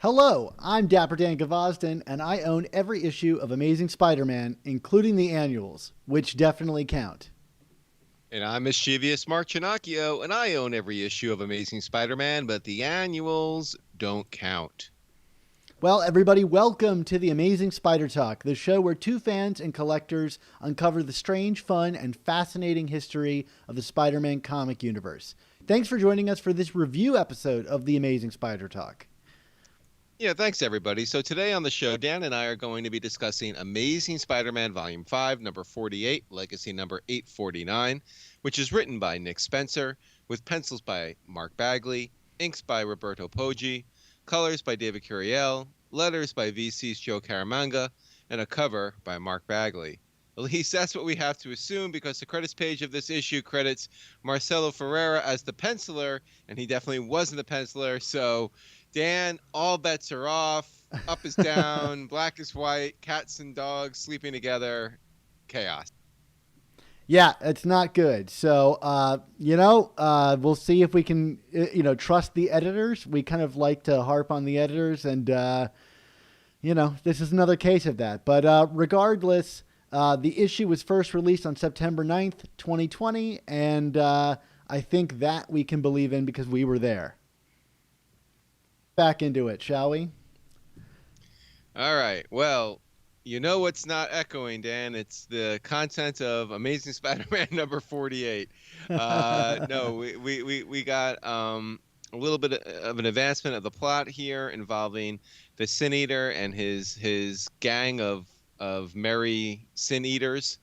Hello, I'm Dapper Dan Gavosden, and I own every issue of Amazing Spider-Man, including the annuals, which definitely count. And I'm mischievous Mark Chinacchio, and I own every issue of Amazing Spider-Man, but the annuals don't count. Well, everybody, welcome to the Amazing Spider Talk, the show where two fans and collectors uncover the strange, fun, and fascinating history of the Spider-Man comic universe. Thanks for joining us for this review episode of the Amazing Spider Talk. Yeah, thanks everybody. So today on the show, Dan and I are going to be discussing Amazing Spider-Man Volume 5, number 48, Legacy number 849, which is written by Nick Spencer, with pencils by Mark Bagley, inks by Roberto Poggi, colors by David Curiel, letters by VC's Joe Caramagna, and a cover by Mark Bagley. At least that's what we have to assume, because the credits page of this issue credits Marcelo Ferreira as the penciler, and he definitely wasn't the penciler. So Dan, all bets are off. Up is down, black is white, cats and dogs sleeping together, chaos. Yeah, it's not good. So, we'll see if we can, trust the editors. We kind of like to harp on the editors, and, this is another case of that. But regardless, the issue was first released on September 9th, 2020, and I think that we can believe in because we were there. Back into it, shall we? All right. Well, you know what's not echoing, Dan? It's the content of Amazing Spider-Man number 48. No, we got a little bit of an advancement of the plot here involving the Sin Eater and his gang of merry Sin Eaters.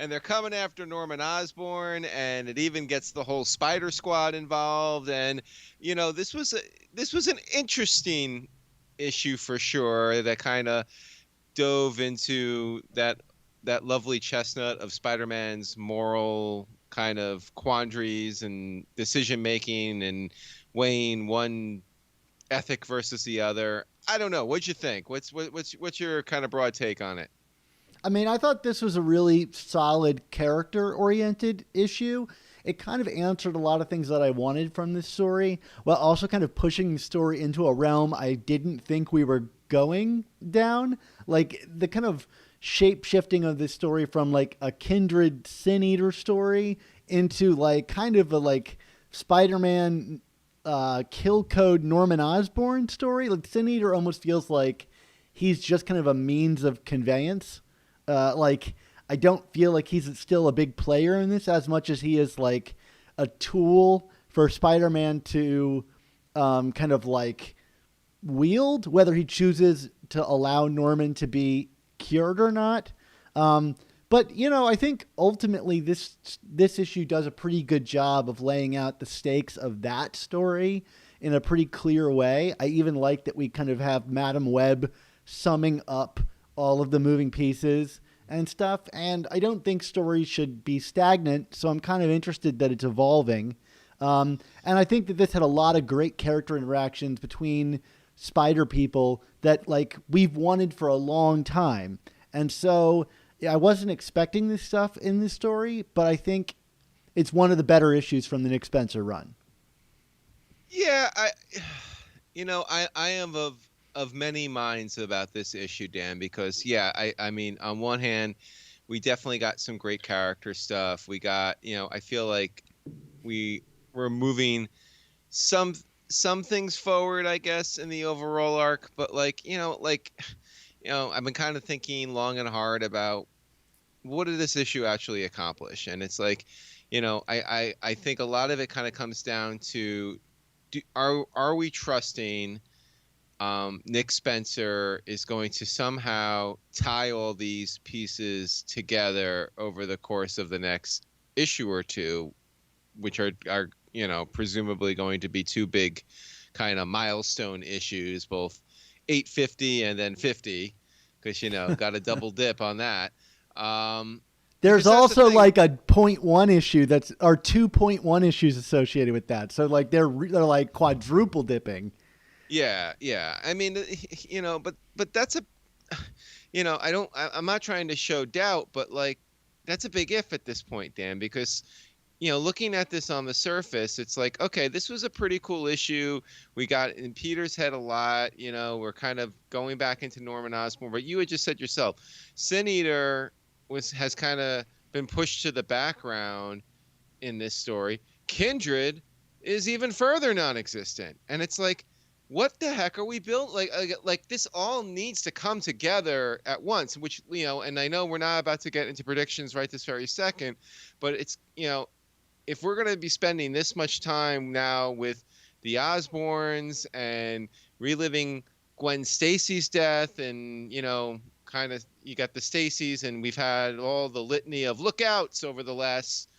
And they're coming after Norman Osborn, and it even gets the whole Spider Squad involved. And this was an interesting issue for sure, that kind of dove into that lovely chestnut of Spider-Man's moral kind of quandaries and decision making, and weighing one ethic versus the other. I don't know. What'd you think? What's your kind of broad take on it? I mean, I thought this was a really solid character-oriented issue. It kind of answered a lot of things that I wanted from this story, while also kind of pushing the story into a realm I didn't think we were going down. Like the kind of shape shifting of this story from like a kindred Sin Eater story into like kind of a like Spider-Man kill code Norman Osborn story. Like Sin Eater almost feels like he's just kind of a means of conveyance. I don't feel like he's still a big player in this as much as he is like a tool for Spider-Man to kind of like wield, whether he chooses to allow Norman to be cured or not. But I think ultimately this issue does a pretty good job of laying out the stakes of that story in a pretty clear way. I even like that we kind of have Madam Web summing up all of the moving pieces and stuff. And I don't think stories should be stagnant, so I'm kind of interested that it's evolving. And I think that this had a lot of great character interactions between spider people that like we've wanted for a long time. And so I wasn't expecting this stuff in this story, but I think it's one of the better issues from the Nick Spencer run. Yeah, I am of many minds about this issue, Dan, because I mean, on one hand, we definitely got some great character stuff. We got, I feel like we're moving some things forward, I guess, in the overall arc, but I've been kind of thinking long and hard about what did this issue actually accomplish? And it's like, I think a lot of it kind of comes down to, are we trusting Nick Spencer is going to somehow tie all these pieces together over the course of the next issue or two, which are presumably going to be two big kind of milestone issues, both 850 and then 50, because got a double dip on that. There's also like a 0.1 issue or 2.1 issues associated with that. So like they're like quadruple dipping. Yeah. I mean, but that's I'm not trying to show doubt, but like that's a big if at this point, Dan, because looking at this on the surface, it's like, okay, this was a pretty cool issue. We got in Peter's head a lot. We're kind of going back into Norman Osborn, but you had just said yourself, Sin Eater has kind of been pushed to the background in this story. Kindred is even further non-existent, and it's like, what the heck are we built like this all needs to come together at once, which and I know we're not about to get into predictions right this very second, but it's if we're going to be spending this much time now with the Osborns and reliving Gwen Stacy's death, and kind of you got the Stacys, and we've had all the litany of lookouts over the last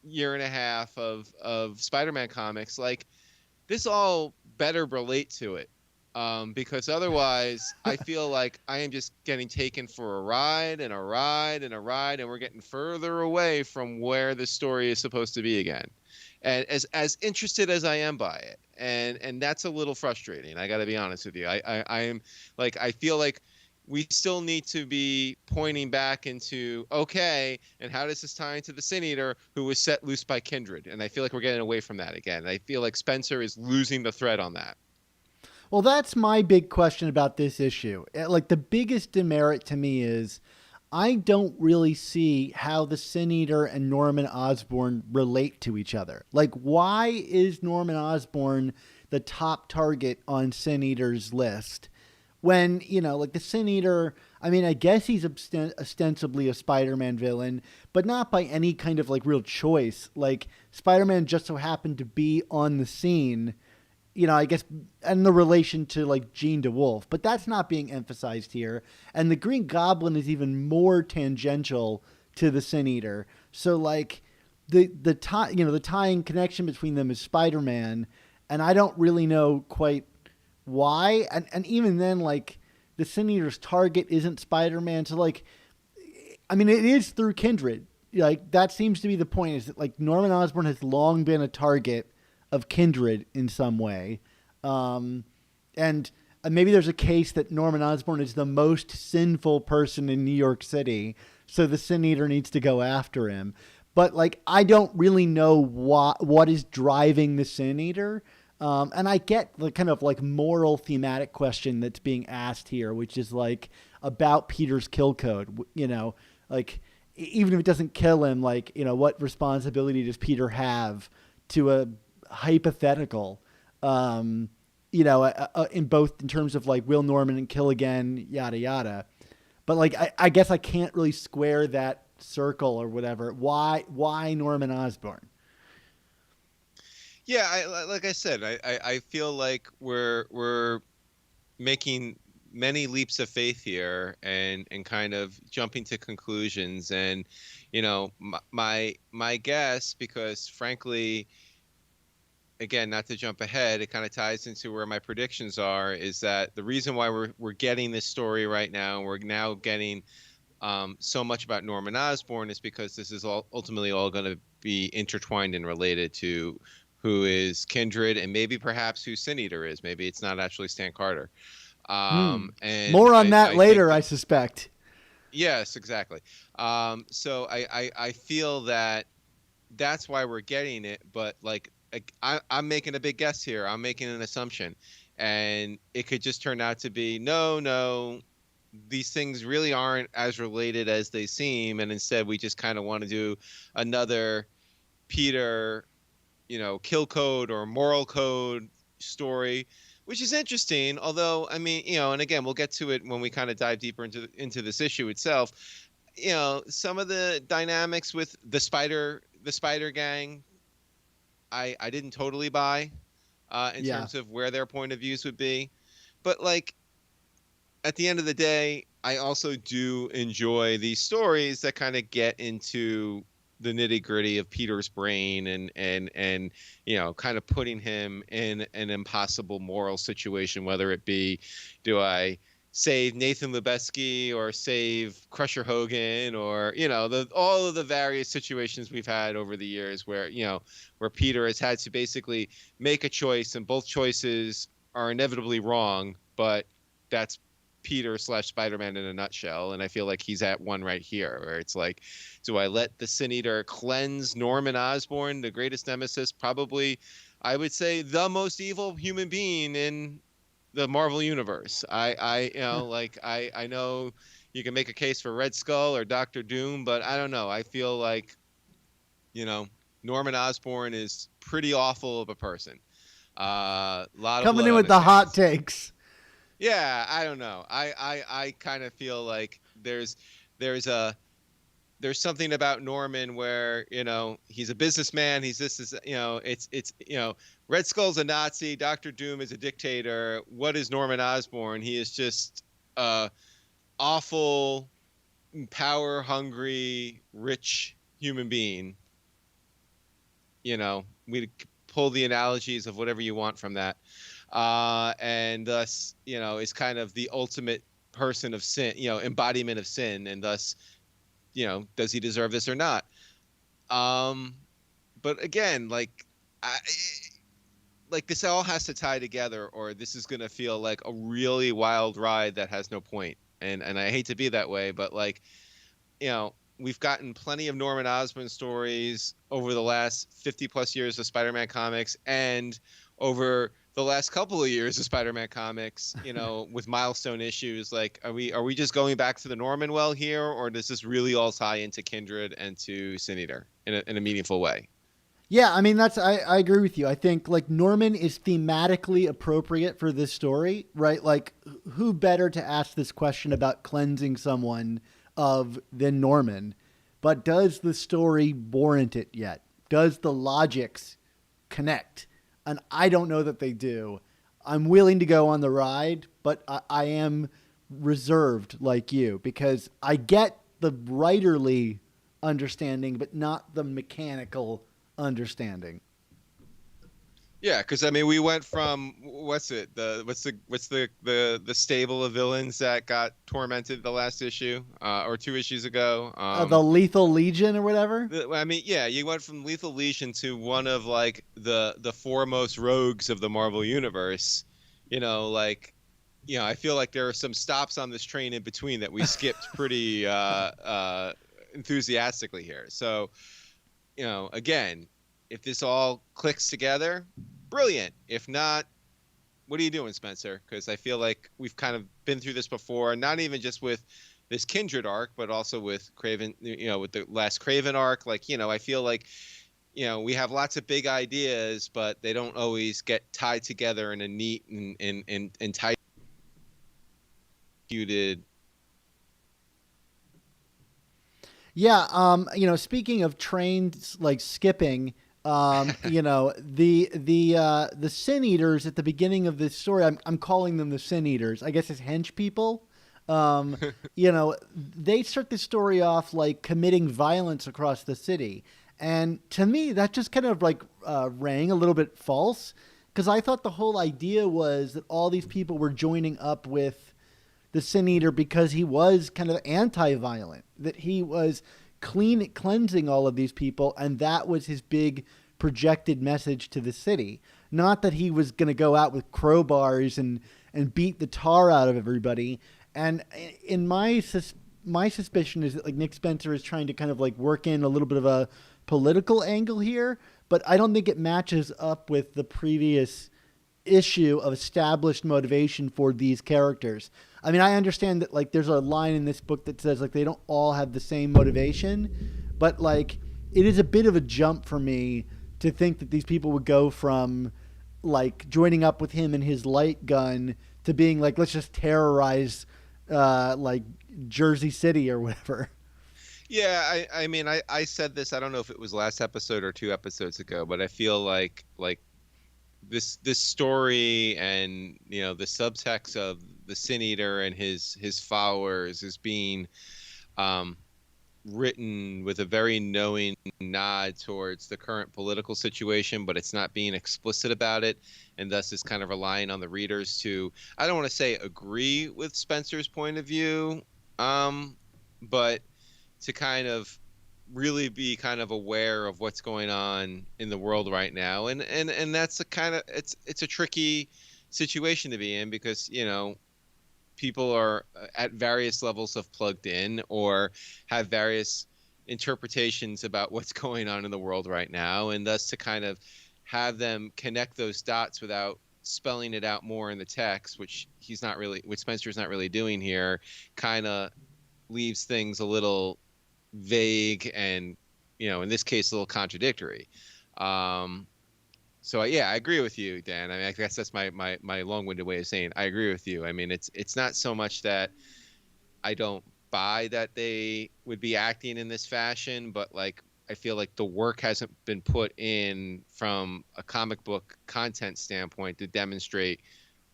year and a half of Spider-Man comics, like this all better relate to it, because otherwise I feel like I am just getting taken for a ride and a ride and a ride, and we're getting further away from where the story is supposed to be again. And as interested as I am by it, and that's a little frustrating. I got to be honest with you. I am like, I feel like we still need to be pointing back into, okay, and how does this tie into the Sin Eater who was set loose by Kindred? And I feel like we're getting away from that again. I feel like Spencer is losing the thread on that. Well, that's my big question about this issue. Like, the biggest demerit to me is I don't really see how the Sin Eater and Norman Osborn relate to each other. Like, why is Norman Osborn the top target on Sin Eater's list when, like the Sin Eater, I mean, I guess he's ostensibly a Spider-Man villain, but not by any kind of like real choice. Like, Spider-Man just so happened to be on the scene, I guess, and the relation to like Jean DeWolf, but that's not being emphasized here. And the Green Goblin is even more tangential to the Sin Eater. So like the tying connection between them is Spider-Man, and I don't really know quite why. And even then, like, the Sin Eater's target isn't Spider-Man. So like, I mean, it is through Kindred. Like, that seems to be the point, is that like Norman Osborn has long been a target of Kindred in some way. And maybe there's a case that Norman Osborn is the most sinful person in New York City, so the Sin Eater needs to go after him. But like, I don't really know what is driving the Sin Eater. And I get the kind of like moral thematic question that's being asked here, which is like about Peter's kill code, like, even if it doesn't kill him, like, what responsibility does Peter have to a hypothetical, in both in terms of like, will Norman kill again, yada yada. But like, I guess I can't really square that circle or whatever. Why Norman Osborn? Yeah, like I said, I feel like we're making many leaps of faith here, and kind of jumping to conclusions. And my guess, because frankly, again, not to jump ahead, it kind of ties into where my predictions are, is that the reason why we're getting this story right now, we're now getting so much about Norman Osborn, is because this is all ultimately all going to be intertwined and related to who is Kindred, and maybe perhaps who Sin Eater is. Maybe it's not actually Stan Carter. And More on that I think later, that, I suspect. yes, exactly. So I feel that that's why we're getting it, but like, I'm making a big guess here. I'm making an assumption, and it could just turn out to be no. These things really aren't as related as they seem, and instead we just kind of want to do another Peter, kill code or moral code story, which is interesting. Although, I mean, and again, we'll get to it when we kind of dive deeper into this issue itself. Some of the dynamics with the Spider Gang, I didn't totally buy, in Yeah. terms of where their point of views would be. But like, at the end of the day, I also do enjoy these stories that kind of get into the nitty gritty of Peter's brain, and kind of putting him in an impossible moral situation, whether it be, do I save Nathan Lubezki or save Crusher Hogan, or all of the various situations we've had over the years where where Peter has had to basically make a choice, and both choices are inevitably wrong, but that's Peter / Spider-Man in a nutshell, and I feel like he's at one right here, where it's like, do I let the Sin Eater cleanse Norman Osborn, the greatest nemesis, probably, I would say, the most evil human being in the Marvel universe? I know you can make a case for Red Skull or Doctor Doom, but I don't know. I feel like, Norman Osborn is pretty awful of a person. Lot of Coming blood in on with his the hot hands. takes. Yeah, I don't know. I kind of feel like there's a there's something about Norman where, he's a businessman. He's this is it's Red Skull's a Nazi. Doctor Doom is a dictator. What is Norman Osborn? He is just awful, power hungry, rich human being. We pull the analogies of whatever you want from that, and thus, is kind of the ultimate person of sin, embodiment of sin, and thus, does he deserve this or not? But again, like this all has to tie together, or this is gonna feel like a really wild ride that has no point. And I hate to be that way, but we've gotten plenty of Norman Osborn stories over the last 50 plus years of Spider-Man comics, and over the last couple of years of Spider-Man comics, with milestone issues. Like, are we just going back to the Norman well here, or does this really all tie into Kindred and to Sin Eater in a meaningful way? Yeah, I mean I agree with you. I think like Norman is thematically appropriate for this story, right? Like who better to ask this question about cleansing someone of than Norman? But does the story warrant it yet? Does the logics connect? And I don't know that they do. I'm willing to go on the ride, but I am reserved like you because I get the writerly understanding, but not the mechanical understanding. Yeah, because I mean, we went from what's the stable of villains that got tormented the last issue, or 2 issues ago. The Lethal Legion or whatever. I mean, yeah, you went from Lethal Legion to one of like the foremost rogues of the Marvel universe. I feel like there are some stops on this train in between that we skipped pretty enthusiastically here. So, again, if this all clicks together, brilliant. If not, what are you doing, Spencer? Because I feel like we've kind of been through this before, not even just with this Kindred arc, but also with Craven, with the last Craven arc. I feel like, we have lots of big ideas, but they don't always get tied together in a neat and tight executed. Yeah, speaking of trains like skipping, the Sin Eaters at the beginning of this story, I'm calling them the Sin Eaters. I guess it's hench people. Um, they start the story off like committing violence across the city, and to me, that just kind of like rang a little bit false because I thought the whole idea was that all these people were joining up with the Sin Eater because he was kind of anti-violent, that he was cleansing all of these people, and that was his big projected message to the city. Not that he was going to go out with crowbars and beat the tar out of everybody. And in my suspicion is that like Nick Spencer is trying to kind of like work in a little bit of a political angle here, but I don't think it matches up with the previous issue of established motivation for these characters. I mean, I understand that like there's a line in this book that says like they don't all have the same motivation, but like it is a bit of a jump for me to think that these people would go from like joining up with him and his light gun to being like, let's just terrorize like Jersey City or whatever. Yeah, I mean, I said this, I don't know if it was last episode or 2 episodes ago, but I feel like this story and the subtext of the Sin Eater and his followers is being written with a very knowing nod towards the current political situation, but it's not being explicit about it, and thus is kind of relying on the readers to, I don't want to say agree with Spencer's point of view, but to kind of really be kind of aware of what's going on in the world right now, and that's a kind of it's a tricky situation to be in because people are at various levels of plugged in or have various interpretations about what's going on in the world right now, and thus to kind of have them connect those dots without spelling it out more in the text, which Spencer's not really doing here, kind of leaves things a little vague and, in this case, a little contradictory. Um, so yeah, I agree with you, Dan. I mean, I guess that's my long-winded way of saying I agree with you. I mean, it's not so much that I don't buy that they would be acting in this fashion, but like I feel like the work hasn't been put in from a comic book content standpoint to demonstrate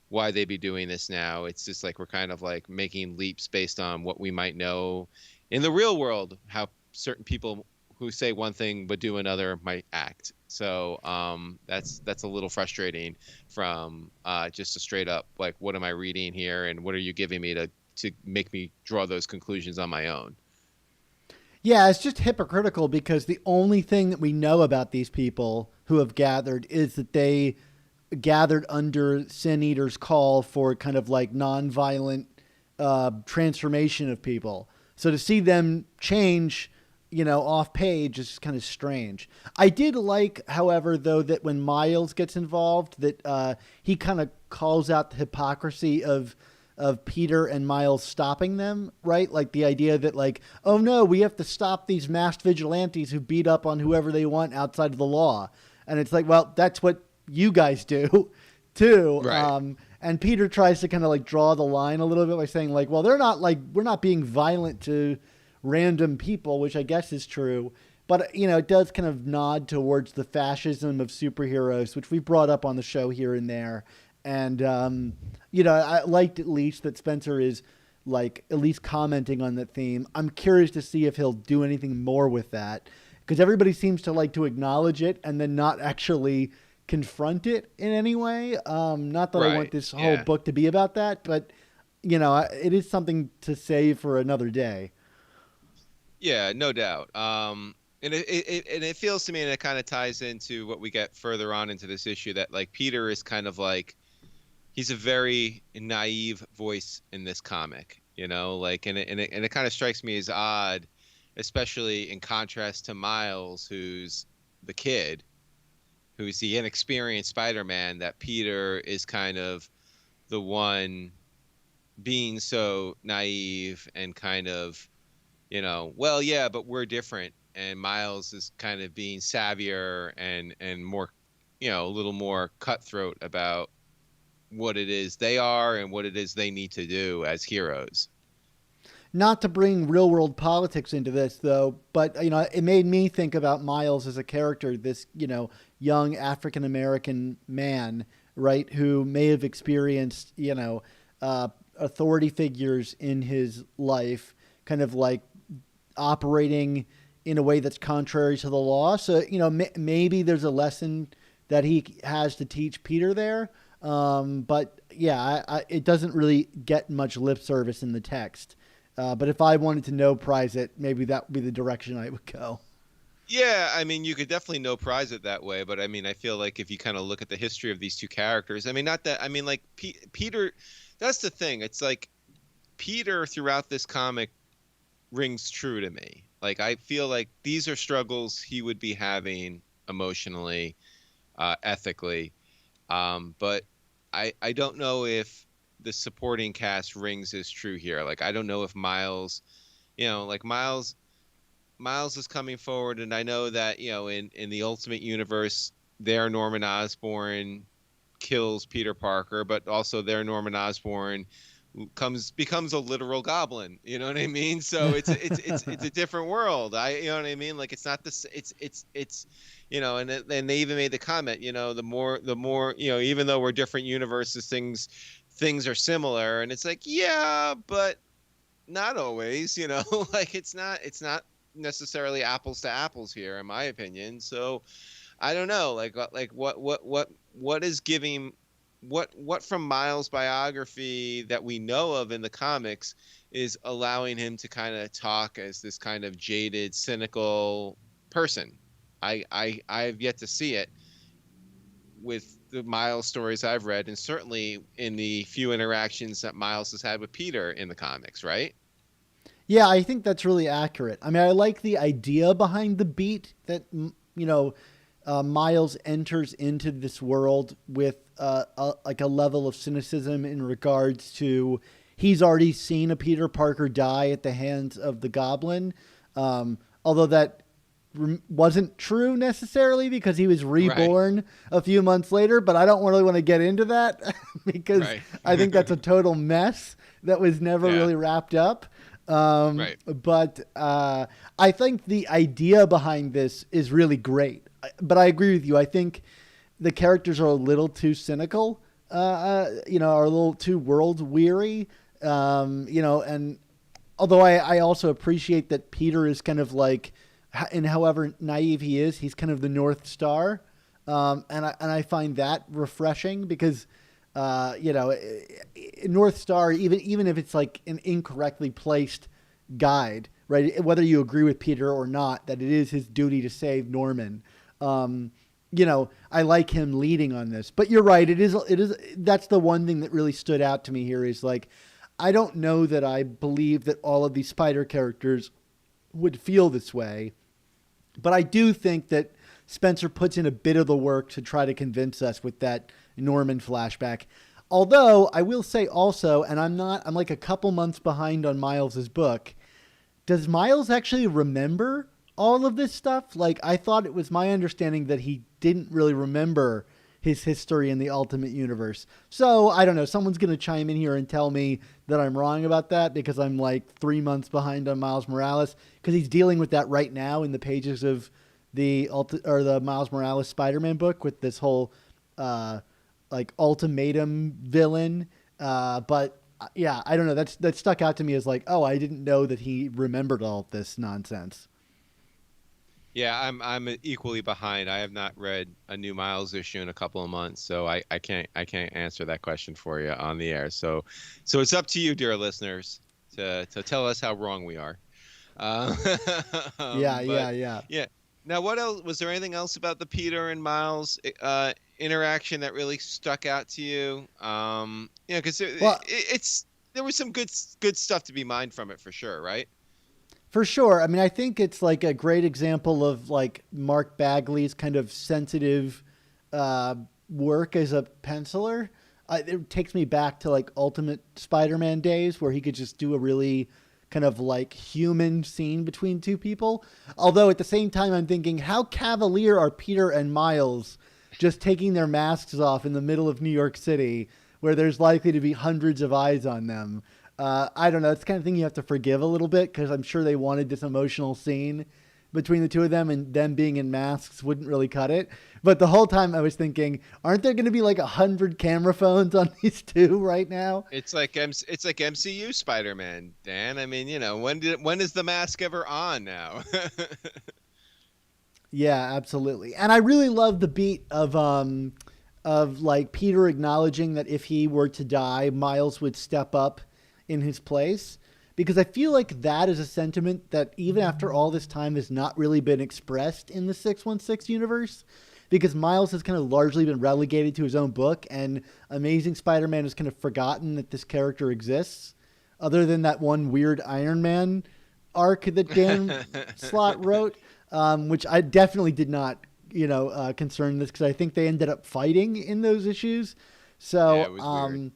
why they be doing this now. It's just like we're kind of like making leaps based on what we might know in the real world, how certain people who say one thing but do another might act. So that's a little frustrating from just a straight up like, what am I reading here, and what are you giving me to make me draw those conclusions on my own? Yeah, it's just hypocritical because the only thing that we know about these people who have gathered is that they gathered under Sin Eater's call for kind of like nonviolent transformation of people. So to see them change, off page is kind of strange. I did like, however, though, that when Miles gets involved, that he kind of calls out the hypocrisy of Peter and Miles stopping them, right? Like the idea that like, oh no, we have to stop these masked vigilantes who beat up on whoever they want outside of the law. And it's like, well, that's what you guys do too. Right. And Peter tries to kind of like draw the line a little bit by saying like, well, we're not being violent to random people, which I guess is true. But, it does kind of nod towards the fascism of superheroes, which we brought up on the show here and there. And, I liked at least that Spencer is like at least commenting on that theme. I'm curious to see if he'll do anything more with that, because everybody seems to like to acknowledge it and then not actually confront it in any way. Not that I want Right. this whole Yeah. book to be about that, but, it is something to save for another day. Yeah, no doubt. And it feels to me, and it kind of ties into what we get further on into this issue, that like Peter is kind of like he's a very naive voice in this comic, like, and it kind of strikes me as odd, especially in contrast to Miles, who's the kid, who's the inexperienced Spider-Man, that Peter is kind of the one being so naive and kind of, well, yeah, but we're different. And Miles is kind of being savvier and more, a little more cutthroat about what it is they are and what it is they need to do as heroes. Not to bring real world politics into this, though, but it made me think about Miles as a character, this young African American man, right, who may have experienced authority figures in his life, kind of like operating in a way that's contrary to the law. So maybe there's a lesson that he has to teach Peter there. But yeah, it doesn't really get much lip service in the text. But if I wanted to no prize it, maybe that would be the direction I would go. Yeah, I mean, you could definitely no prize it that way, but I mean, I feel like if you kind of look at the history of these two characters, I mean, not that, I mean, like Peter, that's the thing. It's like Peter throughout this comic rings true to me. Like, I feel like these are struggles he would be having emotionally, ethically. But I don't know if the supporting cast rings as true here. Like, I don't know if Miles, like Miles is coming forward, and I know that in the Ultimate Universe, their Norman Osborn kills Peter Parker, but also their Norman Osborn becomes a literal goblin. You know what I mean? So it's a different world. You know what I mean? Like, it's not this. It's and they even made the comment. The more even though we're different universes, things are similar, and it's like, yeah, but not always. Like, it's not necessarily apples to apples here, in my opinion. So I don't know, like what is giving what from Miles' biography that we know of in the comics is allowing him to kind of talk as this kind of jaded, cynical person. I've yet to see it with the Miles stories I've read, and certainly in the few interactions that Miles has had with Peter in the comics, right? Yeah, I think that's really accurate. I mean, I like the idea behind the beat that Miles enters into this world with like a level of cynicism in regards to he's already seen a Peter Parker die at the hands of the Goblin, although that wasn't true necessarily because he was Right. reborn a few months later. But I don't really want to get into that because Right. I think that's a total mess that was never Yeah. really wrapped up. Right. But I think the idea behind this is really great. But I agree with you. I think the characters are a little too cynical, are a little too world weary, and although I also appreciate that Peter is kind of like, and however naive he is, he's kind of the North Star. And I find that refreshing because, North Star, even if it's like an incorrectly placed guide, right? Whether you agree with Peter or not, that it is his duty to save Norman. I like him leading on this, but you're right. It is, that's the one thing that really stood out to me here is like, I don't know that I believe that all of these Spider characters would feel this way, but I do think that Spencer puts in a bit of the work to try to convince us with that Norman flashback. Although I will say also, and I'm like a couple months behind on Miles's book. Does Miles actually remember all of this stuff? Like, I thought it was my understanding that he didn't really remember his history in the Ultimate Universe. So, I don't know. Someone's going to chime in here and tell me that I'm wrong about that because I'm like 3 months behind on Miles Morales because he's dealing with that right now in the pages of the Miles Morales Spider-Man book with this whole like ultimatum villain. But yeah, I don't know. That stuck out to me as like, oh, I didn't know that he remembered all of this nonsense. Yeah, I'm equally behind. I have not read a new Miles issue in a couple of months, so I can't answer that question for you on the air. So it's up to you, dear listeners, to tell us how wrong we are. Uh, Yeah, but yeah, yeah. yeah. Now, what else? Was there anything else about the Peter and Miles interaction that really stuck out to you? Because Well, it's there was some good stuff to be mined from it for sure, right? for sure. I mean, I think it's like a great example of like Mark Bagley's kind of sensitive uh, work as a penciler. It takes me back to like Ultimate Spider-Man days where he could just do a really kind of like human scene between two people. Although at the same time, I'm thinking, how cavalier are Peter and Miles just taking their masks off in the middle of New York City where there's likely to be hundreds of eyes on them? I don't know. It's the kind of thing you have to forgive a little bit because I'm sure they wanted this emotional scene between the two of them, and them being in masks wouldn't really cut it. But the whole time I was thinking, aren't there going to be like 100 camera phones on these two right now? It's like MCU Spider-Man, Dan. I mean, when is the mask ever on now? Yeah, absolutely. And I really love the beat of like Peter acknowledging that if he were to die, Miles would step up in his place. Because I feel like that is a sentiment that even after all this time has not really been expressed in the 616 universe. Because Miles has kind of largely been relegated to his own book, and Amazing Spider-Man has kind of forgotten that this character exists, other than that one weird Iron Man arc that Dan Slott wrote, which I definitely did not, concern this because I think they ended up fighting in those issues. Yeah, it So was weird.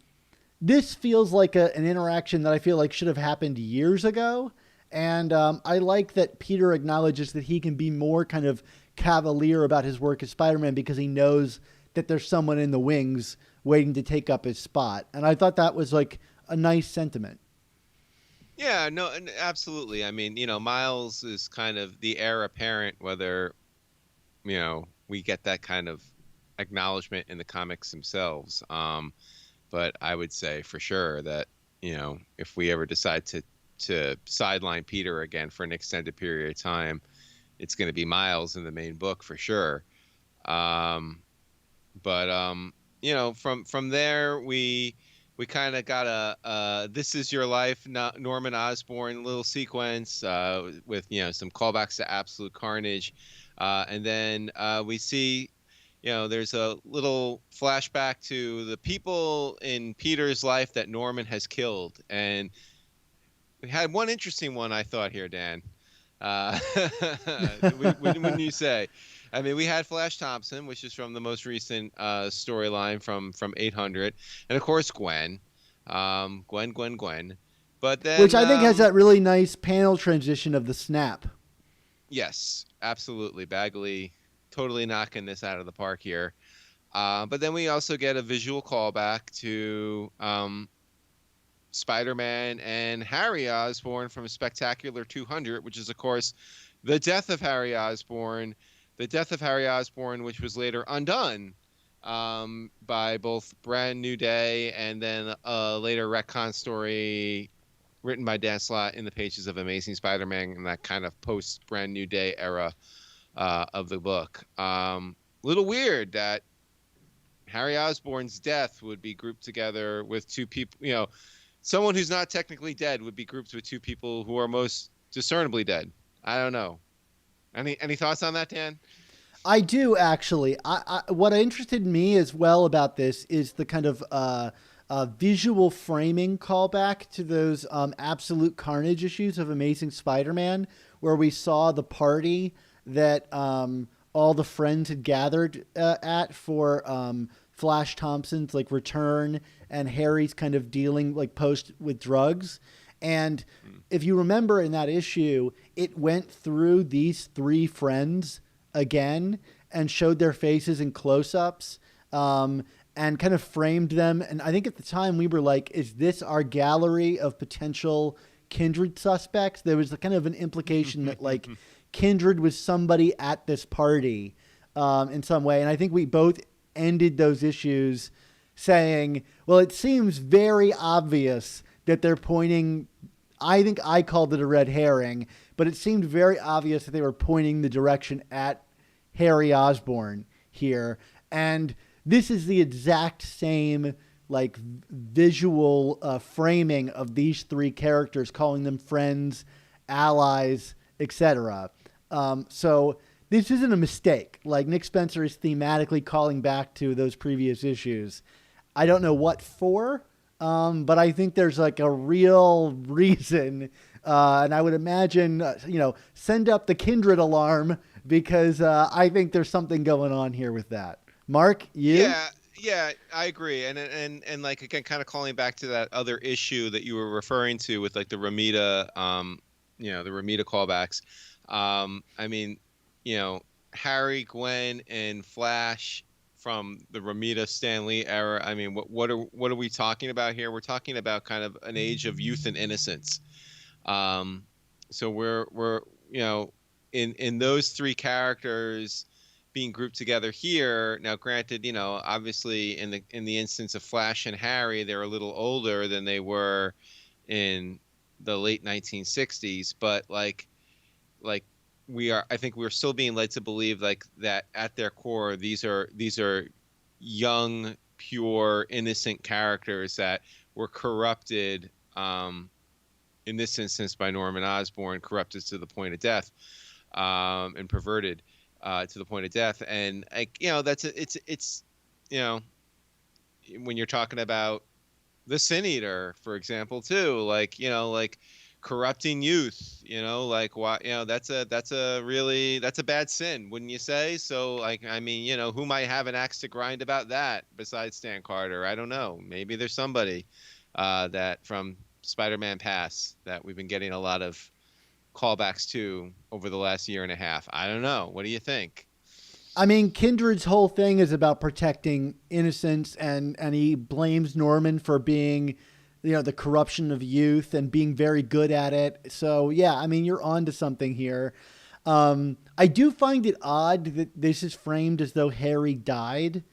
this feels like an interaction that I feel like should have happened years ago. And I like that Peter acknowledges that he can be more kind of cavalier about his work as Spider-Man because he knows that there's someone in the wings waiting to take up his spot. And I thought that was like a nice sentiment. Yeah, no, and absolutely. I mean, Miles is kind of the heir apparent, whether, we get that kind of acknowledgement in the comics themselves. But I would say for sure that, if we ever decide to sideline Peter again for an extended period of time, it's going to be Miles in the main book for sure. But from there we kind of got a "This Is Your Life" Norman Osborn little sequence with some callbacks to Absolute Carnage, and then we see there's a little flashback to the people in Peter's life that Norman has killed. And we had one interesting one, I thought, here, Dan. Uh, when you say, I mean, we had Flash Thompson, which is from the most recent storyline from 800, and of course Gwen, Gwen. But Which then, I think has that really nice panel transition of the snap. yes, absolutely, Bagley, totally knocking this out of the park here. But then we also get a visual callback to Spider-Man and Harry Osborn from Spectacular 200, which is, of course, the death of Harry Osborn, which was later undone by both Brand New Day and then a later retcon story written by Dan Slott in the pages of Amazing Spider-Man in that kind of post-Brand New Day era of the book. Little weird that Harry Osborn's death would be grouped together with two people, someone who's not technically dead would be grouped with two people who are most discernibly dead. I don't know. Any thoughts on that, Dan? I do, actually. What interested me as well about this is the kind of visual framing callback to those Absolute Carnage issues of Amazing Spider-Man, where we saw the party that all the friends had gathered at for Flash Thompson's return, and Harry's kind of dealing post with drugs. And if you remember in that issue, it went through these three friends again and showed their faces in close-ups and kind of framed them. And I think at the time we were like, is this our gallery of potential Kindred suspects? There was kind of an implication that Kindred was somebody at this party in some way. And I think we both ended those issues saying, well, it seems very obvious that they're pointing, I think I called it a red herring, but it seemed very obvious that they were pointing the direction at Harry Osborn here. And this is the exact same visual framing of these three characters, calling them friends, allies, etc. So this isn't a mistake. Nick Spencer is thematically calling back to those previous issues. I don't know what for, but I think there's a real reason. And I would imagine, send up the Kindred alarm, because I think there's something going on here with that. Mark, you? Yeah, I agree. And again, kind of calling back to that other issue that you were referring to with the Ramita, the Ramita callbacks. I mean, Harry, Gwen, and Flash from the Ramita Stan Lee era. I mean, what are we talking about here? We're talking about kind of an age of youth and innocence. So we're in those three characters being grouped together here. Now, granted, obviously in the instance of Flash and Harry, they're a little older than they were in the late 1960s, but I think we're still being led to believe that at their core, these are young, pure, innocent characters that were corrupted, in this instance by Norman Osborn, corrupted to the point of death, and perverted to the point of death. And it's when you're talking about the Sin Eater, for example, too, corrupting youth, that's a bad sin, wouldn't you say? So who might have an axe to grind about that besides Stan Carter? I don't know. Maybe there's somebody that from Spider-Man Pass that we've been getting a lot of callbacks to over the last year and a half. I don't know. What do you think? I mean, Kindred's whole thing is about protecting innocence, and he blames Norman for being, the corruption of youth and being very good at it. So, yeah, I mean, you're onto something here. I do find it odd that this is framed as though Harry died,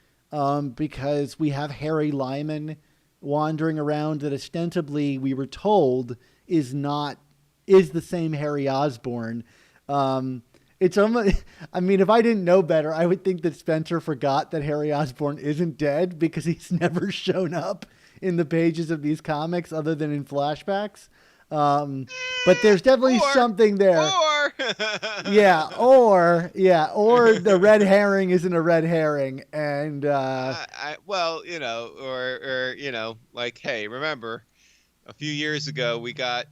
because we have Harry Lyman wandering around that ostensibly we were told is the same Harry Osborn. It's almost, I mean, if I didn't know better, I would think that Spencer forgot that Harry Osborn isn't dead, because he's never shown up in the pages of these comics other than in flashbacks. But there's definitely something there. Or Or the red herring isn't a red herring, and well, or like, hey, remember a few years ago we got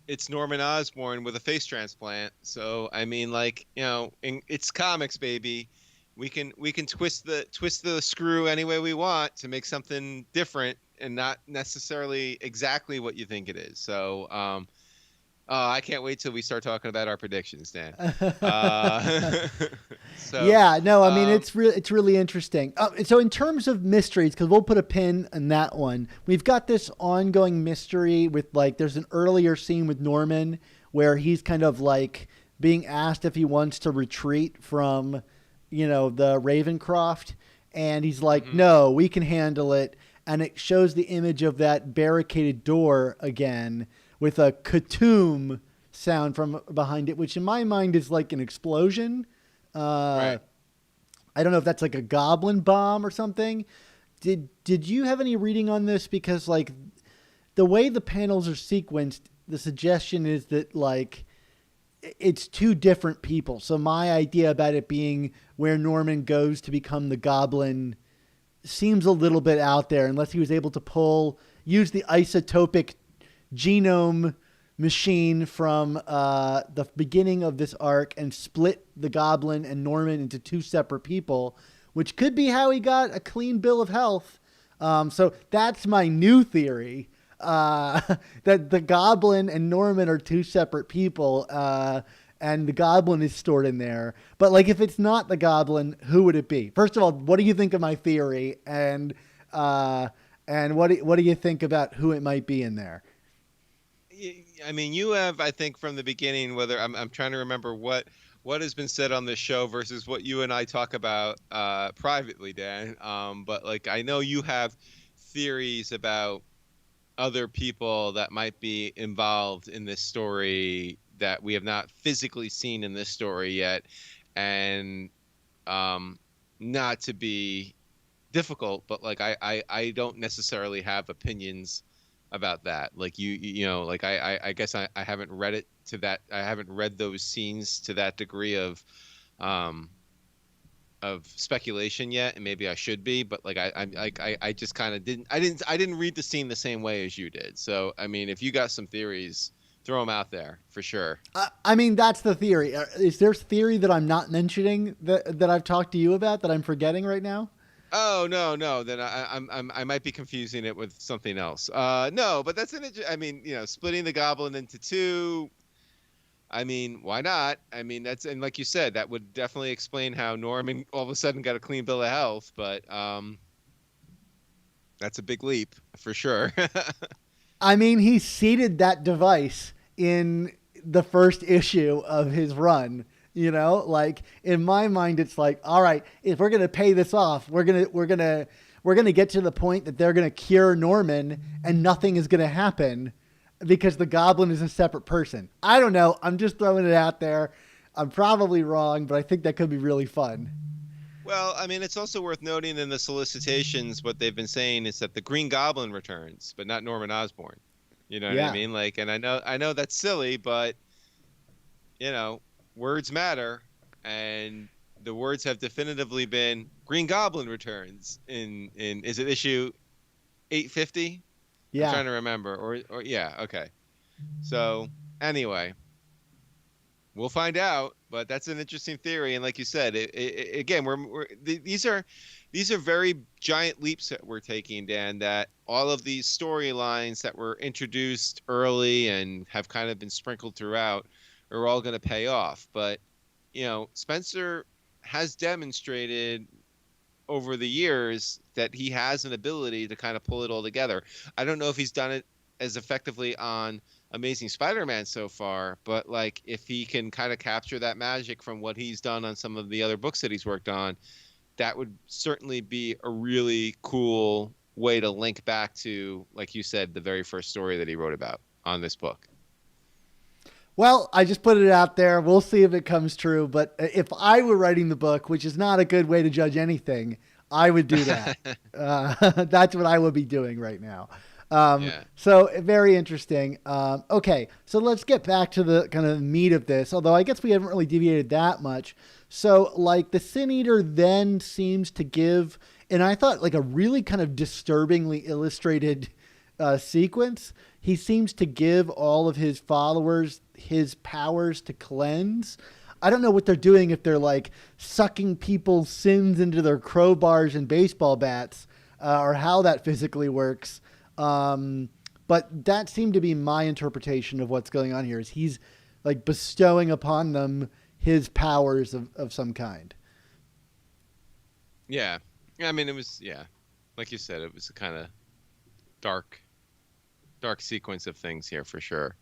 it's Norman Osborn with a face transplant. So I mean, like, it's comics, baby. We can twist the screw any way we want to make something different and not necessarily exactly what you think it is. So I can't wait till we start talking about our predictions, Dan. So yeah, no, I mean it's really interesting. So in terms of mysteries, because we'll put a pin in that one, we've got this ongoing mystery with, like, there's an earlier scene with Norman where he's kind of like being asked if he wants to retreat from, the Ravencroft, and he's like, no, we can handle it. And it shows the image of that barricaded door again with a katoom sound from behind it, which in my mind is like an explosion. Right. I don't know if that's like a goblin bomb or something. Did you have any reading on this? Because, like, the way the panels are sequenced, the suggestion is that, like, it's two different people. So my idea about it being where Norman goes to become the Goblin seems a little bit out there, unless he was able to use the isotopic genome machine from the beginning of this arc and split the Goblin and Norman into two separate people, which could be how he got a clean bill of health. So that's my new theory, that the Goblin and Norman are two separate people, and the Goblin is stored in there. But, like, if it's not the Goblin, who would it be? First of all, what do you think of my theory? And what do you think about who it might be in there? I mean, you have, I think, from the beginning, whether I'm trying to remember what has been said on this show versus what you and I talk about privately, Dan. But, like, I know you have theories about other people that might be involved in this story that we have not physically seen in this story yet. And not to be difficult, but, like, I don't necessarily have opinions about that. Like, like, I guess I haven't read it to that. I haven't read those scenes to that degree of speculation yet, and maybe I should be, but, like, I just kind of didn't read the scene the same way as you did. So I mean, if you got some theories, throw them out there for sure. I mean, that's the theory. Is there theory that I'm not mentioning that I've talked to you about that I'm forgetting right now? Oh, no. Then I might be confusing it with something else. No, but that's I mean, splitting the Goblin into two. I mean, why not? I mean, and like you said, that would definitely explain how Norman all of a sudden got a clean bill of health. But that's a big leap for sure. I mean, he seeded that device in the first issue of his run. Like, in my mind, it's like, all right, if we're gonna pay this off, we're gonna get to the point that they're gonna cure Norman, and nothing is gonna happen because the Goblin is a separate person. I don't know. I'm just throwing it out there. I'm probably wrong, but I think that could be really fun. Well, I mean, it's also worth noting in the solicitations, what they've been saying is that the Green Goblin returns, but not Norman Osborn. You know what I mean? Like, and I know that's silly, but words matter, and the words have definitively been Green Goblin returns in is it issue 850? Yeah. I'm trying to remember. Or yeah, okay. So anyway, we'll find out, but that's an interesting theory, and like you said, again, these are very giant leaps that we're taking, Dan, that all of these storylines that were introduced early and have kind of been sprinkled throughout are all going to pay off. But, Spencer has demonstrated over the years that he has an ability to kind of pull it all together. I don't know if he's done it as effectively on Amazing Spider-Man so far, but, like, if he can kind of capture that magic from what he's done on some of the other books that he's worked on, that would certainly be a really cool way to link back to, like you said, the very first story that he wrote about on this book. Well, I just put it out there. We'll see if it comes true. But if I were writing the book, which is not a good way to judge anything, I would do that. That's what I would be doing right now. Yeah. So very interesting. Okay, so let's get back to the kind of meat of this. Although I guess we haven't really deviated that much. So like the Sin Eater then seems to give, and I thought like a really kind of disturbingly illustrated sequence. He seems to give all of his followers his powers to cleanse. I don't know what they're doing, if they're like sucking people's sins into their crowbars and baseball bats, or how that physically works. But that seemed to be my interpretation of what's going on here, is he's like bestowing upon them his powers of some kind. Yeah. I mean, it was, yeah, like you said, it was a kind of dark, dark sequence of things here for sure.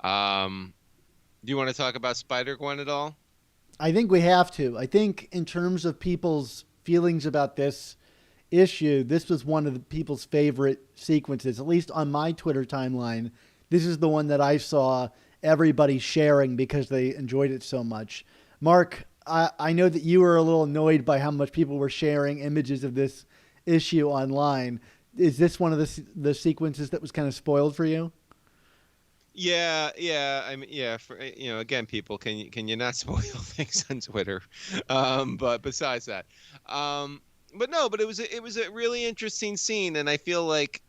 Do you want to talk about Spider-Gwen at all? I think we have to. I think in terms of people's feelings about this issue, this was one of the people's favorite sequences, at least on my Twitter timeline. This is the one that I saw everybody sharing because they enjoyed it so much. Mark, I know that you were a little annoyed by how much people were sharing images of this issue online. Is this one of the sequences that was kind of spoiled for you? Yeah, yeah. I mean, yeah. For again, people, can you not spoil things on Twitter? But besides that, um, but no, but it was a really interesting scene, and I feel like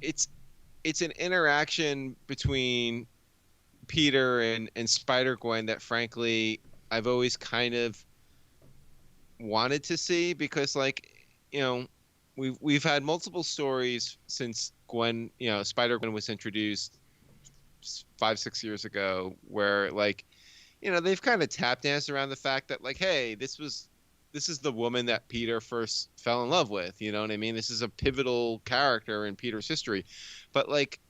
it's it's an interaction between Peter and Spider-Gwen that, frankly, I've always kind of wanted to see because, like, you know, we've had multiple stories since Spider-Gwen was introduced 5, 6 years ago, where, like, they've kind of tap danced around the fact that, like, hey, this is the woman that Peter first fell in love with. You know what I mean? This is a pivotal character in Peter's history, but, like,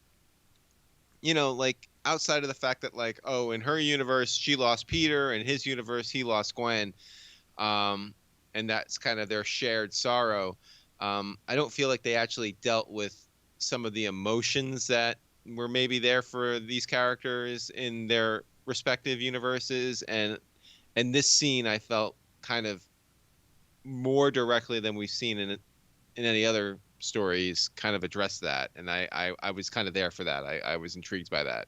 like, outside of the fact that, like, oh, in her universe she lost Peter, in his universe he lost Gwen, um, and that's kind of their shared sorrow. I don't feel like they actually dealt with some of the emotions that were maybe there for these characters in their respective universes, and this scene I felt kind of more directly than we've seen in any other stories kind of address that, and I was kind of there for that. I was intrigued by that.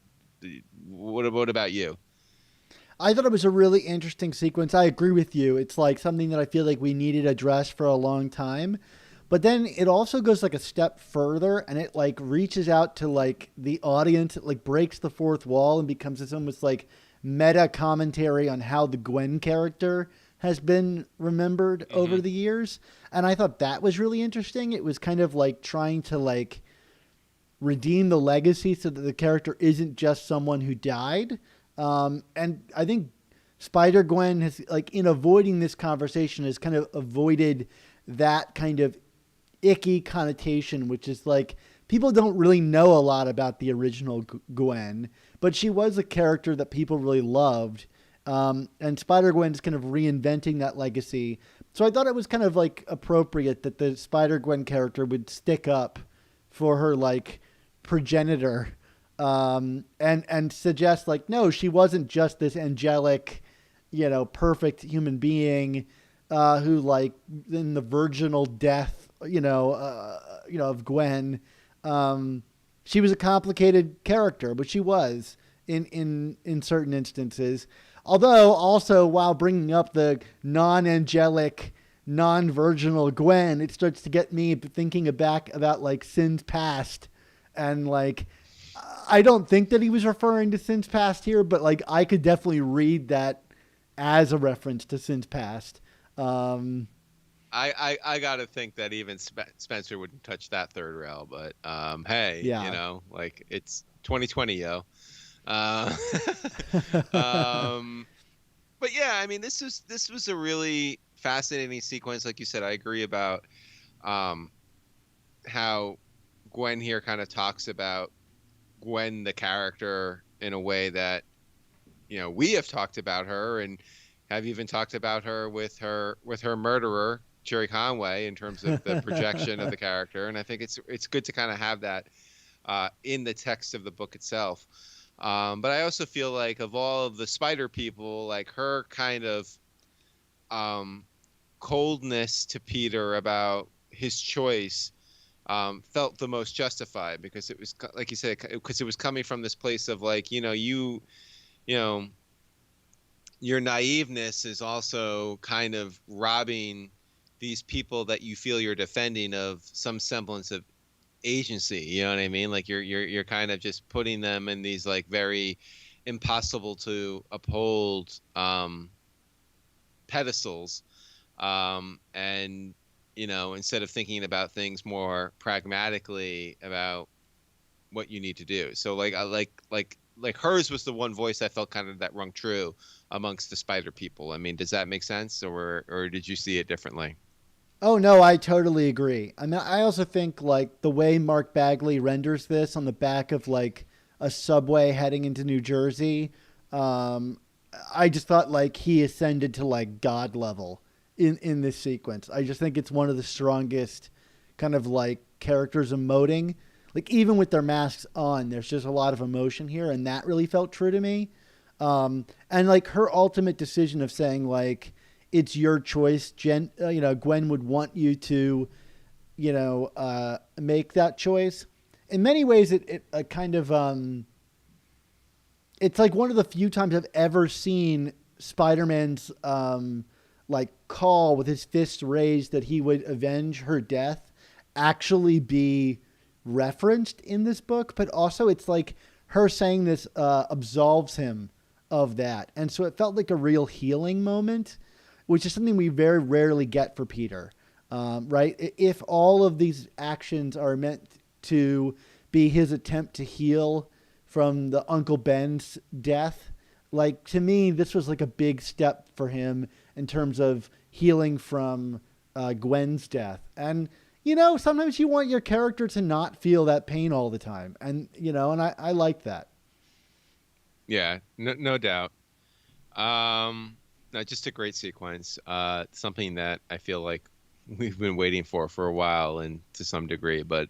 What about you? I thought it was a really interesting sequence. I agree with you. It's like something that I feel like we needed addressed for a long time. But then it also goes like a step further, and it like reaches out to like the audience. It like breaks the fourth wall and becomes this almost like meta commentary on how the Gwen character has been remembered over Hmm. the years. And I thought that was really interesting. It was kind of like trying to like redeem the legacy so that the character isn't just someone who died. And I think Spider Gwen has, like, in avoiding this conversation, has kind of avoided that kind of icky connotation, which is like people don't really know a lot about the original Gwen, but she was a character that people really loved. And Spider Gwen's kind of reinventing that legacy. So I thought it was kind of like appropriate that the Spider Gwen character would stick up for her like progenitor, and suggest like, no, she wasn't just this angelic, perfect human being, who like in the virginal death, of Gwen. She was a complicated character, but she was in certain instances. Although also, while bringing up the non-angelic, non-virginal Gwen, it starts to get me thinking back about like sins past, and like I don't think that he was referring to sins past here, but like I could definitely read that as a reference to sins past. Um, I gotta think that even Spencer wouldn't touch that third rail, but hey, yeah. like, it's 2020, yo. Uh, um, but yeah, I mean, this was a really fascinating sequence. Like you said, I agree about um, how Gwen here kind of talks about Gwen the character in a way that we have talked about her, and have even talked about her with her murderer, Cherry Conway, in terms of the projection of the character. And I think it's good to kind of have that in the text of the book itself. But I also feel like, of all of the Spider people, like, her kind of um, coldness to Peter about his choice felt the most justified because it was like you said, because it was coming from this place of like, you know, your naiveness is also kind of robbing these people that you feel you're defending of some semblance of agency. You know what I mean? Like you're kind of just putting them in these like very impossible to uphold pedestals, and instead of thinking about things more pragmatically about what you need to do. So like I like hers was the one voice I felt kind of that rung true amongst the spider people. I mean, does that make sense, or did you see it differently? Oh no, I totally agree. I mean, I also think like the way Mark Bagley renders this on the back of like a subway heading into New Jersey, um, I just thought like he ascended to like God level in this sequence. I just think it's one of the strongest kind of like characters emoting. Like even with their masks on, there's just a lot of emotion here, and that really felt true to me. And like her ultimate decision of saying like it's your choice, Gwen would want you to, make that choice. In many ways, it kind of it's like one of the few times I've ever seen Spider-Man's like call with his fists raised that he would avenge her death actually be referenced in this book, but also it's like her saying this absolves him of that. And so it felt like a real healing moment, which is something we very rarely get for Peter, right? If all of these actions are meant to be his attempt to heal from the Uncle Ben's death, like to me, this was like a big step for him in terms of healing from Gwen's death. And sometimes you want your character to not feel that pain all the time. And, I like that. Yeah, no doubt. No, just a great sequence. Something that I feel like we've been waiting for a while, and to some degree. But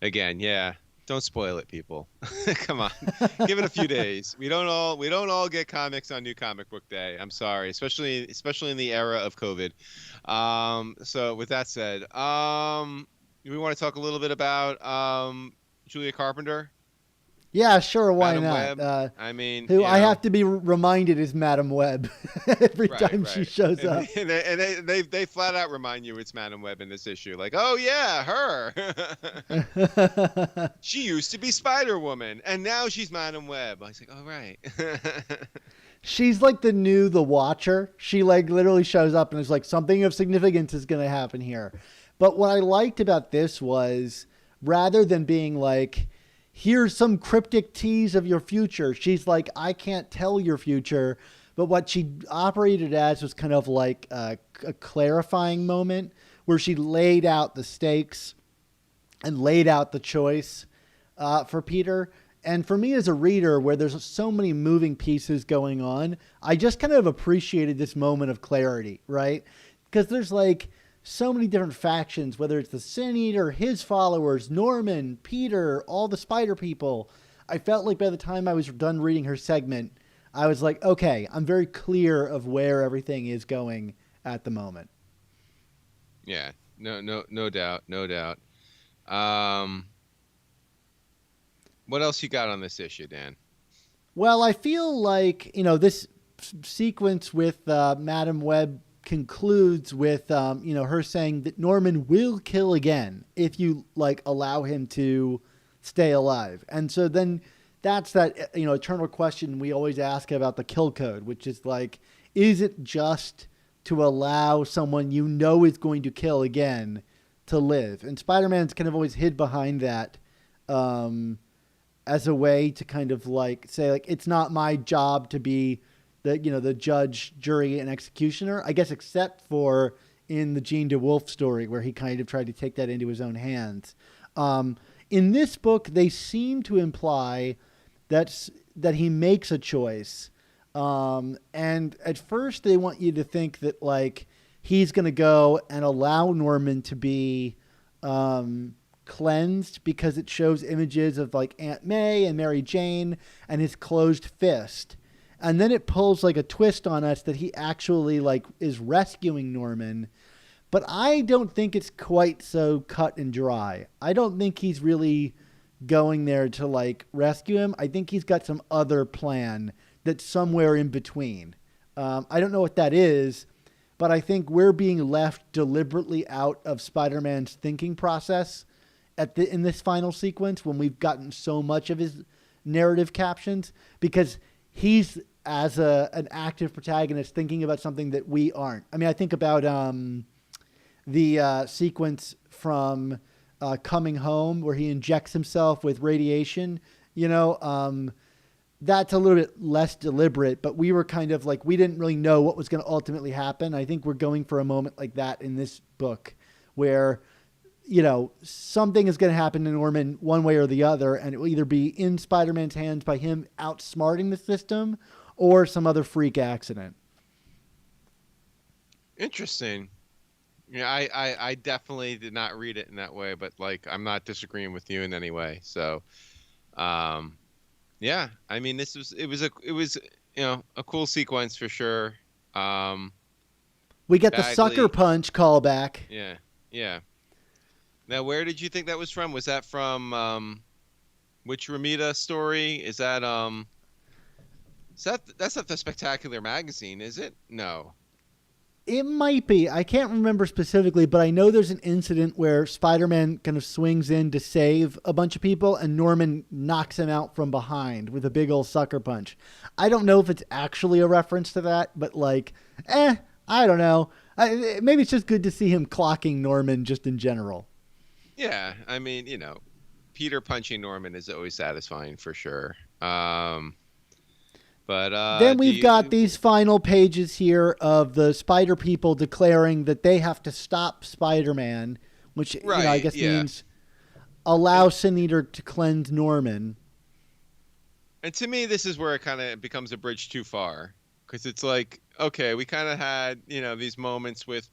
again, yeah, don't spoil it, people. Come on, give it a few days. We don't all get comics on New Comic Book Day. I'm sorry, especially in the era of COVID. So with that said, we want to talk a little bit about Julia Carpenter. Yeah, sure. Why Madam not? Web. I mean, Who I have to be reminded is Madam Web every time she right. shows up. And they flat out remind you it's Madam Web in this issue. Like, oh yeah, her. She used to be Spider Woman, and now she's Madam Web. I was like, oh right. She's like the Watcher. She like literally shows up and is like something of significance is going to happen here. But what I liked about this was rather than being like, here's some cryptic tease of your future, she's like, I can't tell your future. But what she operated as was kind of like a clarifying moment where she laid out the stakes and laid out the choice for Peter. And for me as a reader, where there's so many moving pieces going on, I just kind of appreciated this moment of clarity, right? Because there's like so many different factions, whether it's the Sin Eater, his followers, Norman, Peter, all the Spider people. I felt like by the time I was done reading her segment, I was like, okay, I'm very clear of where everything is going at the moment. Yeah, no doubt, no doubt. Um, what else you got on this issue, Dan? Well, I feel like, this sequence with Madam Web concludes with, her saying that Norman will kill again if you like allow him to stay alive. And so then that's that, eternal question we always ask about the kill code, which is like, is it just to allow someone is going to kill again to live? And Spider-Man's kind of always hid behind that, as a way to kind of like say like, it's not my job to be the judge, jury, and executioner, I guess, except for in the Jean DeWolf story where he kind of tried to take that into his own hands. In this book, they seem to imply that he makes a choice. And at first they want you to think that like he's going to go and allow Norman to be cleansed because it shows images of like Aunt May and Mary Jane and his closed fist. And then it pulls like a twist on us that he actually like is rescuing Norman. But I don't think it's quite so cut and dry. I don't think he's really going there to like rescue him. I think he's got some other plan that's somewhere in between. I don't know what that is, but I think we're being left deliberately out of Spider-Man's thinking process in this final sequence when we've gotten so much of his narrative captions, because he's as an active protagonist thinking about something that we aren't. I mean, I think about the sequence from Coming Home where he injects himself with radiation, that's a little bit less deliberate, but we were kind of like, we didn't really know what was going to ultimately happen. I think we're going for a moment like that in this book where, something is going to happen to Norman one way or the other, and it will either be in Spider-Man's hands by him outsmarting the system or some other freak accident. Interesting. Yeah, I definitely did not read it in that way, but like, I'm not disagreeing with you in any way. So, yeah, I mean, it was a cool sequence for sure. We get Bagley, the sucker punch callback. Yeah. Yeah. Now, where did you think that was from? Was that from, which Ramita story? That's not the Spectacular magazine, is it? No. It might be. I can't remember specifically, but I know there's an incident where Spider-Man kind of swings in to save a bunch of people and Norman knocks him out from behind with a big old sucker punch. I don't know if it's actually a reference to that, but I don't know. Maybe it's just good to see him clocking Norman just in general. Yeah, I mean, Peter punching Norman is always satisfying for sure. But then we've got these final pages here of the Spider People declaring that they have to stop Spider-Man, which I guess means allow Sin Eater to cleanse Norman. And to me, this is where it kind of becomes a bridge too far, because it's like, okay, we kind of had these moments with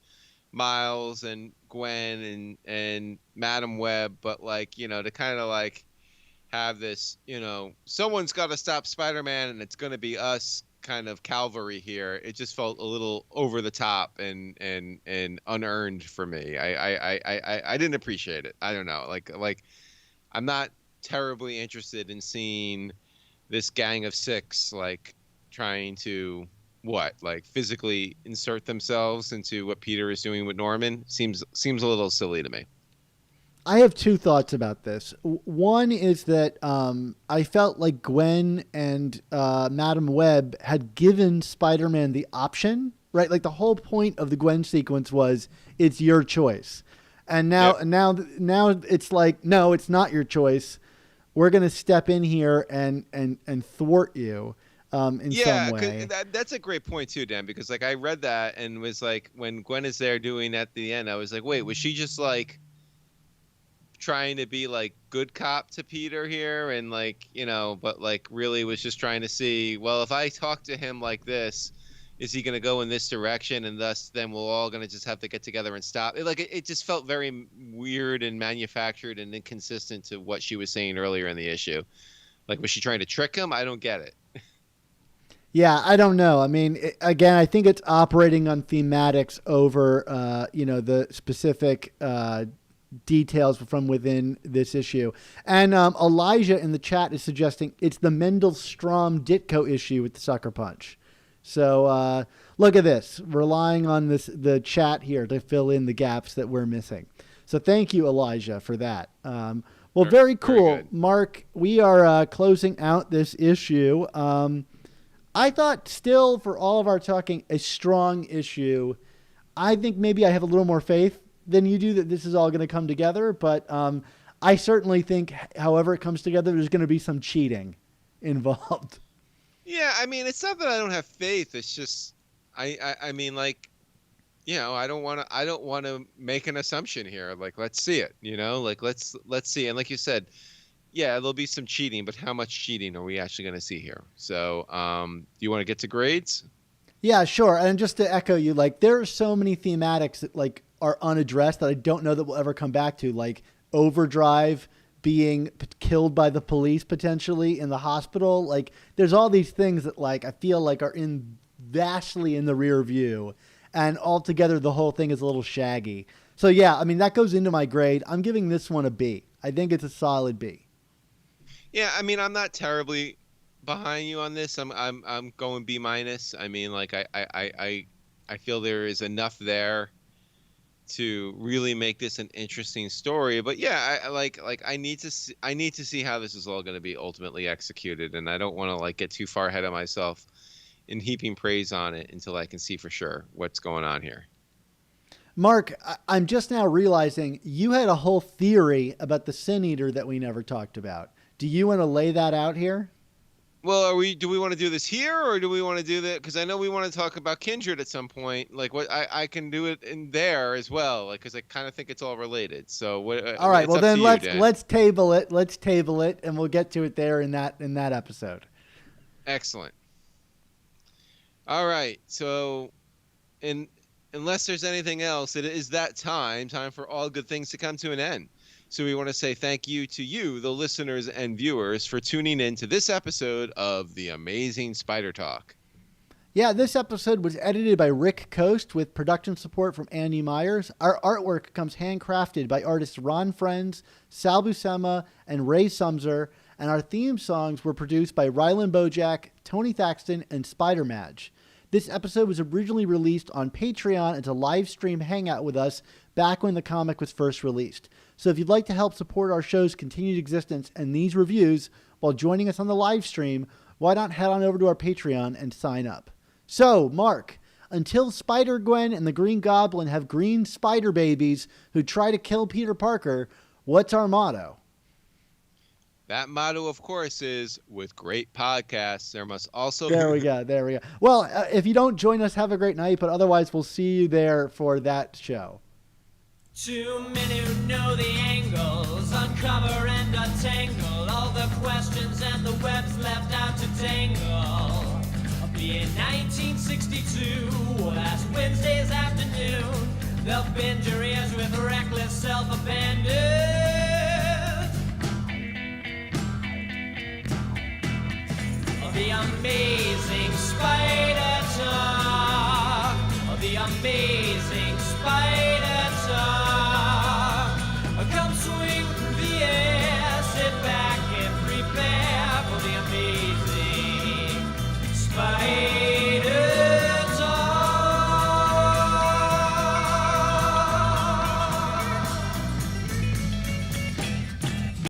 Miles and Gwen and Madam Web, but to kind of have this, someone's got to stop Spider-Man and it's going to be us kind of cavalry here. It just felt a little over the top and unearned for me. I didn't appreciate it. I don't know. Like I'm not terribly interested in seeing this gang of six trying to physically insert themselves into what Peter is doing with Norman. Seems a little silly to me. I have two thoughts about this. One is that I felt like Gwen and Madam Web had given Spider-Man the option, right? Like the whole point of the Gwen sequence was it's your choice. And now it's like, no, it's not your choice. We're going to step in here and thwart you in some way. That's a great point too, Dan, because I read that and was like, when Gwen is there doing at the end, I was like, wait, was she just trying to be good cop to Peter here and but really was just trying to see, well, if I talk to him like this, is he going to go in this direction, and thus then we're all going to just have to get together and stop it? It just felt very weird and manufactured and inconsistent to what she was saying earlier in the issue. Was she trying to trick him? I don't get it. Yeah, I don't know. I mean, again, I think it's operating on thematics over the specific details from within this issue. And Elijah in the chat is suggesting it's the Mendel-Strom-Ditko issue with the sucker punch. So look at this, relying on the chat here to fill in the gaps that we're missing. So thank you, Elijah, for that. Very cool. Very Mark, we are closing out this issue. I thought still, for all of our talking, a strong issue. I think maybe I have a little more faith than you do that this is all going to come together, but I certainly think however it comes together, there's going to be some cheating involved. Yeah, I mean, it's not that I don't have faith. It's just I don't want to make an assumption here. Let's see it, let's see. And like you said, yeah, there'll be some cheating, but how much cheating are we actually going to see here? So, do you want to get to grades? Yeah, sure. And just to echo you, there are so many thematics that are unaddressed that I don't know that we'll ever come back to, Overdrive being killed by the police potentially in the hospital. There's all these things that I feel are vastly in the rear view. and altogether the whole thing is a little shaggy. So yeah, I mean, that goes into my grade. I'm giving this one a B. I think it's a solid B. Yeah, I mean, I'm not terribly behind you on this. I'm going B minus. I mean, like I feel there is enough there to really make this an interesting story. But yeah, I need to see how this is all going to be ultimately executed, and I don't want to like get too far ahead of myself in heaping praise on it until I can see for sure what's going on here. Mark, I'm just now realizing you had a whole theory about the Sin Eater that we never talked about. Do you want to lay that out here? Well, do we want to do this here, or do we want to do that? Because I know we want to talk about Kindred at some point. Like, what I can do it in there as well, like, because I kind of think it's all related. So, all right. Well, then let's table it. Let's table it, and we'll get to it there in that episode. Excellent. All right. So, unless there's anything else, it is that time for all good things to come to an end. So we want to say thank you to you, the listeners and viewers, for tuning in to this episode of The Amazing Spider Talk. Yeah, this episode was edited by Rick Coast with production support from Andy Myers. Our artwork comes handcrafted by artists Ron Friends, Sal Buscema, and Ray Sumser, and our theme songs were produced by Rylan Bojack, Tony Thaxton, and Spider Madge. This episode was originally released on Patreon as a live stream hangout with us back when the comic was first released. So if you'd like to help support our show's continued existence and these reviews while joining us on the live stream, why not head on over to our Patreon and sign up? So, Mark, until Spider-Gwen and the Green Goblin have green spider babies who try to kill Peter Parker, what's our motto? That motto, of course, is with great podcasts, there must also be... There we go. Well, if you don't join us, have a great night, but otherwise we'll see you there for that show. Two men who know the angles, uncover and untangle all the questions and the webs left out to tangle. Be in 1962, last Wednesday's afternoon, they'll bend your ears with reckless self-abandon. The Amazing Spider